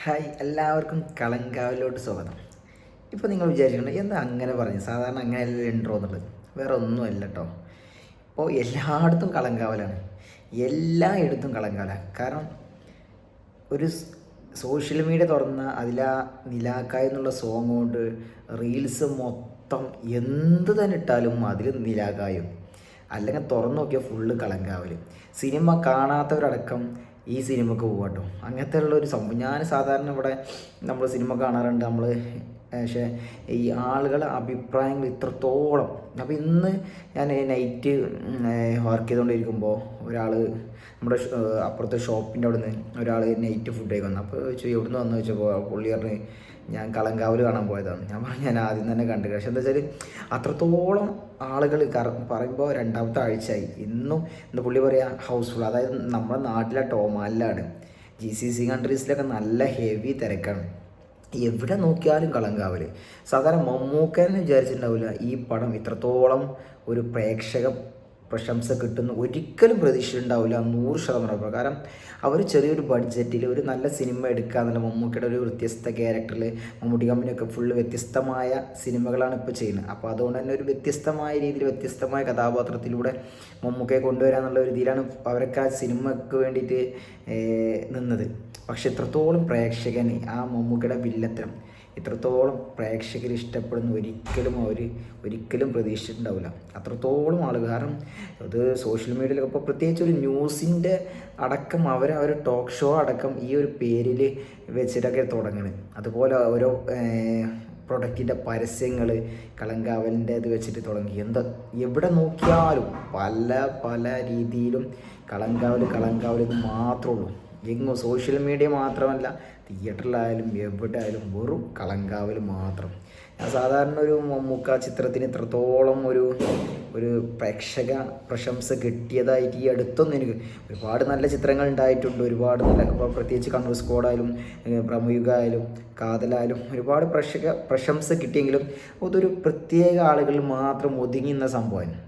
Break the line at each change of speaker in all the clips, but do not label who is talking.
Hi, എല്ലാവർക്കും കളങ്കാവിലോട്ട് സ്വാഗതം. ഇപ്പോൾ നിങ്ങൾ വിചാരിക്കണം എന്താ അങ്ങനെ പറഞ്ഞു, സാധാരണ അങ്ങനെയല്ല ഇൻട്രോ എന്നുള്ളത്. വേറെ ഒന്നുമല്ല കേട്ടോ. ഇപ്പോൾ എല്ലായിടത്തും കളങ്കാവലാണ്, എല്ലായിടത്തും കളങ്കാവലാണ്. കാരണം ഒരു സോഷ്യൽ മീഡിയ തുറന്ന അതിലാ നിലാക്കായ എന്നുള്ള സോങ് കൊണ്ട് റീൽസ് മൊത്തം എന്ത് തന്നെ ഇട്ടാലും അതിൽ നിലാകായും, അല്ലെങ്കിൽ തുറന്നു നോക്കിയാൽ ഫുള്ള് കളങ്കാവൽ. സിനിമ കാണാത്തവരടക്കം ഈ സിനിമക്ക് പോകാട്ടോ, അങ്ങനത്തെ ഉള്ളൊരു സംഭവം. ഞാൻ സാധാരണ ഇവിടെ നമ്മൾ സിനിമ കാണാറുണ്ട് നമ്മൾ, പക്ഷേ ഈ ആളുകളെ അഭിപ്രായങ്ങൾ ഇത്രത്തോളം. അപ്പോൾ ഇന്ന് ഞാൻ നൈറ്റ് വർക്ക് ചെയ്തുകൊണ്ടിരിക്കുമ്പോൾ ഒരാൾ നമ്മുടെ അപ്പുറത്തെ ഷോപ്പിൻ്റെ അവിടെ നിന്ന് ഒരാൾ നൈറ്റ് ഫുഡ് കഴിക്കുന്നു. അപ്പോൾ ചോദിച്ചു എവിടെ നിന്ന് വന്നു ചോദിച്ചപ്പോൾ പുള്ളി പറഞ്ഞ് ഞാൻ കളങ്കാവൽ കാണാൻ പോയതാണ്. ഞാൻ പറഞ്ഞു ഞാൻ ആദ്യം തന്നെ കണ്ടു. പക്ഷെ എന്താ വെച്ചാൽ അത്രത്തോളം ആളുകൾ പറയുമ്പോൾ രണ്ടാമത്തെ ആഴ്ചയായി ഇന്ന് പുള്ളി പറയുക ഹൗസ്ഫുൾ. അതായത് നമ്മുടെ നാട്ടിലെ ടോമാലിലാണ്, GCC കൺട്രീസിലൊക്കെ നല്ല ഹെവി തിരക്കാണ്. എവിടെ നോക്കിയാലും കളങ്കാവൽ. സാധാരണ മമ്മൂക്കനെ വിചാരിച്ചിട്ടുണ്ടാവില്ല ഈ പടം ഇത്രത്തോളം ഒരു പ്രേക്ഷക പ്രശംസ കിട്ടുന്നു, ഒരിക്കലും പ്രതീക്ഷിച്ചിട്ടുണ്ടാവില്ല 100%. കാരണം അവർ ചെറിയൊരു ബഡ്ജറ്റിൽ ഒരു നല്ല സിനിമ എടുക്കുക എന്നുള്ള മമ്മൂക്കയുടെ ഒരു വ്യത്യസ്ത ക്യാരക്ടറിൽ, മമ്മൂട്ടി കമ്പനിയൊക്കെ ഫുള്ള് വ്യത്യസ്തമായ സിനിമകളാണ് ഇപ്പോൾ ചെയ്യുന്നത്. അപ്പോൾ അതുകൊണ്ട് തന്നെ ഒരു വ്യത്യസ്തമായ രീതിയിൽ വ്യത്യസ്തമായ കഥാപാത്രത്തിലൂടെ മമ്മൂക്കയെ കൊണ്ടുവരാന്നുള്ള ഒരു രീതിയിലാണ് അവരൊക്കെ ആ സിനിമയ്ക്ക് വേണ്ടിയിട്ട് നിന്നത്. പക്ഷെ ഇത്രത്തോളം പ്രേക്ഷകന് ആ മമ്മൂക്കയുടെ വില്ലത്തരം ഇത്രത്തോളം പ്രേക്ഷകർ ഇഷ്ടപ്പെടുന്ന ഒരിക്കലും പ്രതീക്ഷിച്ചിട്ടുണ്ടാവില്ല. അത്രത്തോളം ആളുകൾ. കാരണം അത് സോഷ്യൽ മീഡിയയിലൊക്കെ ഇപ്പോൾ പ്രത്യേകിച്ച് ഒരു ന്യൂസിൻ്റെ അടക്കം അവർ ടോക്ക് ഷോ അടക്കം ഈ ഒരു പേരിൽ വെച്ചിട്ടൊക്കെ തുടങ്ങുന്നത്. അതുപോലെ ഓരോ പ്രൊഡക്റ്റിൻ്റെ പരസ്യങ്ങൾ കളങ്കാവലിൻ്റെ ഇത് വെച്ചിട്ട് തുടങ്ങി. എവിടെ നോക്കിയാലും പല പല രീതിയിലും കളങ്കാവൽ എന്ന് മാത്രമേ ഉള്ളൂ. എങ്ങും സോഷ്യൽ മീഡിയ മാത്രമല്ല, തിയേറ്ററിലായാലും എവിടെ ആയാലും വെറും കളങ്കാവൽ മാത്രം. ഞാൻ സാധാരണ ഒരു മമ്മൂക്ക ചിത്രത്തിന് ഇത്രത്തോളം ഒരു പ്രേക്ഷക പ്രശംസ കിട്ടിയതായിട്ട് ഈ അടുത്തൊന്നും എനിക്ക് ഒരുപാട് നല്ല ചിത്രങ്ങൾ ഉണ്ടായിട്ടുണ്ട്. ഒരുപാട് നല്ല, ഇപ്പോൾ പ്രത്യേകിച്ച് കണ്ണൂർ സ്ക്വാഡായാലും പ്രമുഖ ആയാലും കാതലായാലും ഒരുപാട് പ്രശംസ കിട്ടിയെങ്കിലും അതൊരു പ്രത്യേക ആളുകളിൽ മാത്രം ഒതുങ്ങുന്ന സംഭവമാണ്.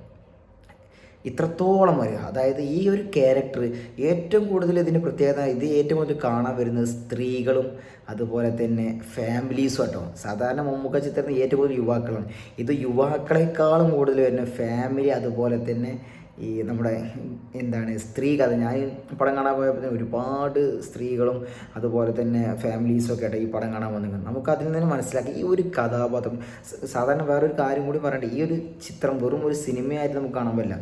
ഇത്രത്തോളം വരിക. അതായത് ഈ ഒരു ക്യാരക്ടർ ഏറ്റവും കൂടുതൽ ഇതിൻ്റെ പ്രത്യേകത, ഇത് ഏറ്റവും കൂടുതൽ കാണാൻ വരുന്നത് സ്ത്രീകളും അതുപോലെ തന്നെ ഫാമിലീസും കേട്ടോ. സാധാരണ മമ്മൂക്ക ചിത്രത്തിൽ ഏറ്റവും കൂടുതൽ യുവാക്കളാണ്. ഇത് യുവാക്കളെക്കാളും കൂടുതൽ വരുന്ന ഫാമിലി, അതുപോലെ തന്നെ ഈ നമ്മുടെ സ്ത്രീ കഥ. ഞാൻ പടം കാണാൻ പോയപ്പോൾ ഒരുപാട് സ്ത്രീകളും അതുപോലെ തന്നെ ഫാമിലീസും ഒക്കെ ആയിട്ട് ഈ പടം കാണാൻ വന്നിരിക്കുന്നത്. നമുക്ക് അതിൽ നിന്ന് മനസ്സിലാക്കി ഈ ഒരു കഥാപാത്രം. സാധാരണ വേറൊരു കാര്യം കൂടി പറയട്ടെ, ഈ ഒരു ചിത്രം വെറും ഒരു സിനിമയായിട്ട് നമുക്ക് കാണാൻ പറ്റില്ല.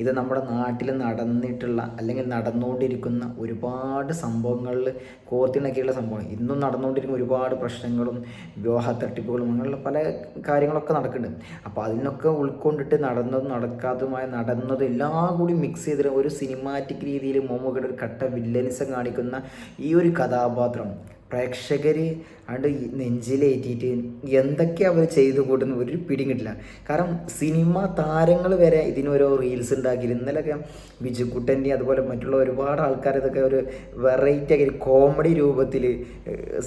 ഇത് നമ്മുടെ നാട്ടിൽ നടന്നിട്ടുള്ള അല്ലെങ്കിൽ നടന്നുകൊണ്ടിരിക്കുന്ന ഒരുപാട് സംഭവങ്ങളിൽ കോർത്തിണക്കിയുള്ള സംഭവമാണ്. ഇന്നും നടന്നുകൊണ്ടിരിക്കുന്ന ഒരുപാട് പ്രശ്നങ്ങളും വിവാഹ തട്ടിപ്പുകളും അങ്ങനെയുള്ള പല കാര്യങ്ങളൊക്കെ നടക്കുന്നുണ്ട്. അപ്പോൾ അതിനൊക്കെ ഉൾക്കൊണ്ടിട്ട് നടന്നതും നടന്നതും എല്ലാം കൂടി മിക്സ് ചെയ്തിട്ട് ഒരു സിനിമാറ്റിക് രീതിയിൽ മമ്മൂക്കയുടെ ഒരു കട്ട വില്ലനിസം കാണിക്കുന്ന ഈ ഒരു കഥാപാത്രം പ്രേക്ഷകർ അണ്ട് നെഞ്ചിലേറ്റിയിട്ട് എന്തൊക്കെ അവർ ചെയ്തു കൂട്ടുന്ന ഒരു പിടിയും കിട്ടില്ല. കാരണം സിനിമ താരങ്ങൾ വരെ ഇതിനോരോ റീൽസ് ഉണ്ടാക്കി. ഇന്നലെയൊക്കെ ബിജുക്കുട്ടൻ്റെ അതുപോലെ മറ്റുള്ള ഒരുപാട് ആൾക്കാർ ഇതൊക്കെ ഒരു വെറൈറ്റി ആക്കി കോമഡി രൂപത്തിൽ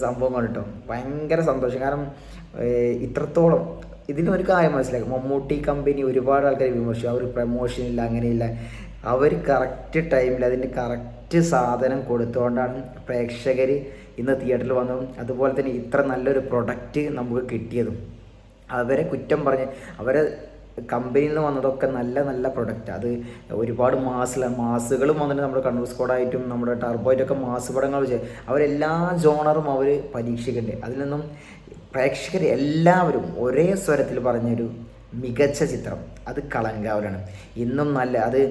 സംഭവമാണ് കേട്ടോ. ഭയങ്കര സന്തോഷം. കാരണം ഇത്രത്തോളം ഇതിനൊരു കാര്യം മനസ്സിലാക്കും, മമ്മൂട്ടി കമ്പനി ഒരുപാട് ആൾക്കാർ വിമർശിച്ചു, അവർ പ്രമോഷനില്ല അങ്ങനെയില്ല. അവർ കറക്റ്റ് ടൈമിൽ അതിൻ്റെ കറക്റ്റ് സാധനം കൊടുത്തുകൊണ്ടാണ് പ്രേക്ഷകർ ഇന്ന് തിയേറ്ററിൽ വന്നതും അതുപോലെ തന്നെ ഇത്ര നല്ലൊരു പ്രൊഡക്റ്റ് നമുക്ക് കിട്ടിയതും. അവരെ കുറ്റം പറഞ്ഞ് അവരെ കമ്പനിയിൽ നിന്ന് വന്നതൊക്കെ നല്ല നല്ല പ്രൊഡക്റ്റ്. അത് ഒരുപാട് മാസുകളും വന്നിട്ട് നമ്മുടെ കണ്ണൂർ സ്ക്വാഡായിട്ടും നമ്മുടെ ടർബോയിട്ടൊക്കെ മാസ് പടങ്ങൾ വെച്ച് അവരെല്ലാ ജോണറും അവർ പരീക്ഷിക്കണ്ടേ. അതിൽ നിന്നും പ്രേക്ഷകർ എല്ലാവരും ഒരേ സ്വരത്തിൽ പറഞ്ഞൊരു മികച്ച ചിത്രം അത് കളങ്കാവലാണ്. ഇന്നും നല്ല, അത്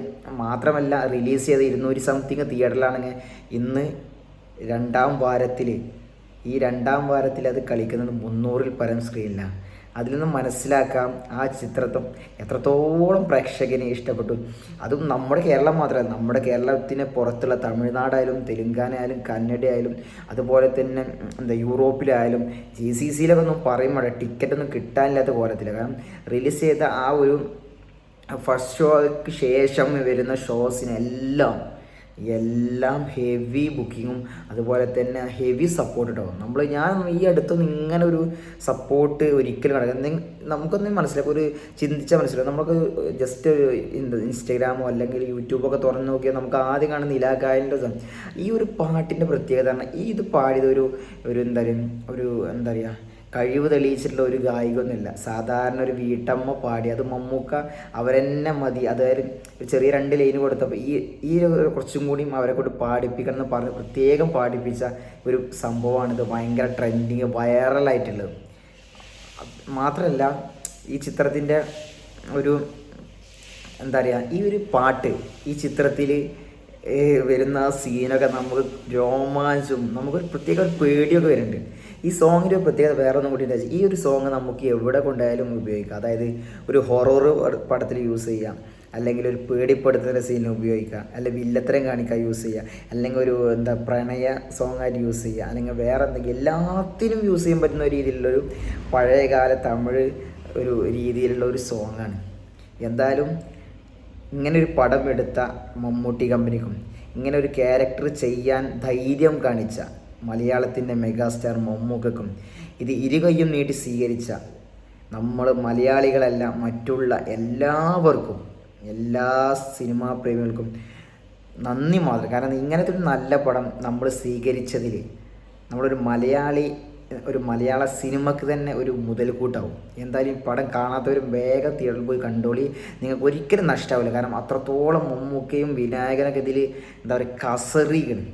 മാത്രമല്ല റിലീസ് ചെയ്ത് 200 സംതിങ് തിയേറ്ററിലാണെങ്കിൽ ഇന്ന് രണ്ടാം വാരത്തിൽ അത് കളിക്കുന്നത് 300-ൽ പരം സ്ക്രീനിലാണ്. അതിൽ നിന്നും മനസ്സിലാക്കാം ആ ചിത്രത്വം എത്രത്തോളം പ്രേക്ഷകനെ ഇഷ്ടപ്പെട്ടു. അതും നമ്മുടെ കേരളം മാത്രമല്ല, നമ്മുടെ കേരളത്തിന് പുറത്തുള്ള തമിഴ്നാടായാലും തെലുങ്കാനയായാലും കന്നഡയായാലും അതുപോലെ തന്നെ യൂറോപ്പിലായാലും GCCയിലൊക്കെ ഒന്നും പറയുമ്പോൾ ടിക്കറ്റൊന്നും കിട്ടാനില്ലാത്ത പോലത്തില്ല. കാരണം റിലീസ് ചെയ്ത ആ ഒരു ഫസ്റ്റ് ഷോയ്ക്ക് ശേഷം വരുന്ന ഷോസിനെല്ലാം എല്ലാം ഹെവി ബുക്കിങ്ങും അതുപോലെ തന്നെ ഹെവി സപ്പോർട്ട് കേട്ടോ. ഞാൻ ഈ അടുത്തൊന്നും ഇങ്ങനെ ഒരു സപ്പോർട്ട് ഒരിക്കലും കിടക്കും. നമുക്കൊന്നും മനസ്സിലാക്കും, ഒരു ചിന്തിച്ചാൽ മനസ്സിലാവും. നമുക്ക് ജസ്റ്റ് ഒരു ഇൻസ്റ്റാഗ്രാമോ അല്ലെങ്കിൽ യൂട്യൂബൊക്കെ തുറന്ന് നോക്കിയാൽ നമുക്ക് ആദ്യം കാണുന്ന നിലാകായലിൻ്റെ ഈ ഒരു പാട്ടിൻ്റെ പ്രത്യേകത പറഞ്ഞാൽ ഇത് പാടിയത് ഒരു എന്താ പറയുക കഴിവ് തെളിയിച്ചിട്ടുള്ള ഒരു ഗായികയൊന്നുമില്ല. സാധാരണ ഒരു വീട്ടമ്മ പാടി, അത് മമ്മൂക്ക അവരെന്നെ മതി, അതായത് ചെറിയ 2 ലൈന് കൊടുത്തപ്പോൾ ഈ കുറച്ചും കൂടിയും അവരെ കൊണ്ട് പാടിപ്പിക്കണം എന്ന് പറഞ്ഞ് പ്രത്യേകം പാടിപ്പിച്ച ഒരു സംഭവമാണിത്. ഭയങ്കര ട്രെൻഡിങ് വൈറലായിട്ടുള്ളത് മാത്രമല്ല, ഈ ചിത്രത്തിൻ്റെ ഒരു എന്താ പറയുക, ഈ ഒരു പാട്ട് ഈ ചിത്രത്തിൽ വരുന്ന സീനൊക്കെ നമുക്ക് രോമാഞ്ചും, നമുക്കൊരു പ്രത്യേക ഒരു പേടിയൊക്കെ വരുന്നുണ്ട്. ഈ സോങ്ങിൻ്റെ പ്രത്യേകത വേറെ ഒന്നും കൂടി ഈ ഒരു സോങ് നമുക്ക് എവിടെ കൊണ്ടായാലും ഉപയോഗിക്കാം. അതായത് ഒരു ഹൊറർ പടത്തിൽ യൂസ് ചെയ്യാം, അല്ലെങ്കിൽ ഒരു പേടിപ്പെടുത്തുന്ന സീനിൽ ഉപയോഗിക്കാം, അല്ലെങ്കിൽ വില്ലത്തരം കാണിക്കാൻ യൂസ് ചെയ്യുക, അല്ലെങ്കിൽ ഒരു പ്രണയ സോങ്ങായിട്ട് യൂസ് ചെയ്യുക, അല്ലെങ്കിൽ വേറെ എന്തെങ്കിലും എല്ലാത്തിനും യൂസ് ചെയ്യാൻ പറ്റുന്ന രീതിയിലുള്ളൊരു പഴയകാല തമിഴ് ഒരു രീതിയിലുള്ള ഒരു സോങ്ങാണ്. എന്തായാലും ഇങ്ങനൊരു പടം എടുത്ത മമ്മൂട്ടി കമ്പനിക്കും ഇങ്ങനെ ഒരു ക്യാരക്ടർ ചെയ്യാൻ ധൈര്യം കാണിച്ച മലയാളത്തിൻ്റെ മെഗാസ്റ്റാർ മമ്മൂക്കക്കും ഇത് ഇരുകൈയും നീട്ടി സ്വീകരിച്ച നമ്മൾ മലയാളികളല്ല മറ്റുള്ള എല്ലാവർക്കും, എല്ലാ സിനിമാ പ്രേമികൾക്കും നന്ദി മാത്രം. കാരണം ഇങ്ങനത്തെ ഒരു നല്ല പടം നമ്മൾ സ്വീകരിച്ചതിൽ ഒരു മലയാള സിനിമക്ക് തന്നെ ഒരു മുതൽക്കൂട്ടാവും. എന്തായാലും ഈ പടം കാണാത്തവരും വേഗം തിയേറ്ററിൽ പോയി കണ്ടോളി, നിങ്ങൾക്ക് ഒരിക്കലും നഷ്ടമാവില്ല. കാരണം അത്രത്തോളം മമ്മൂക്കയും വിനായകനൊക്കെ ഇതിൽ എന്താ പറയുക കസറിയാണ്.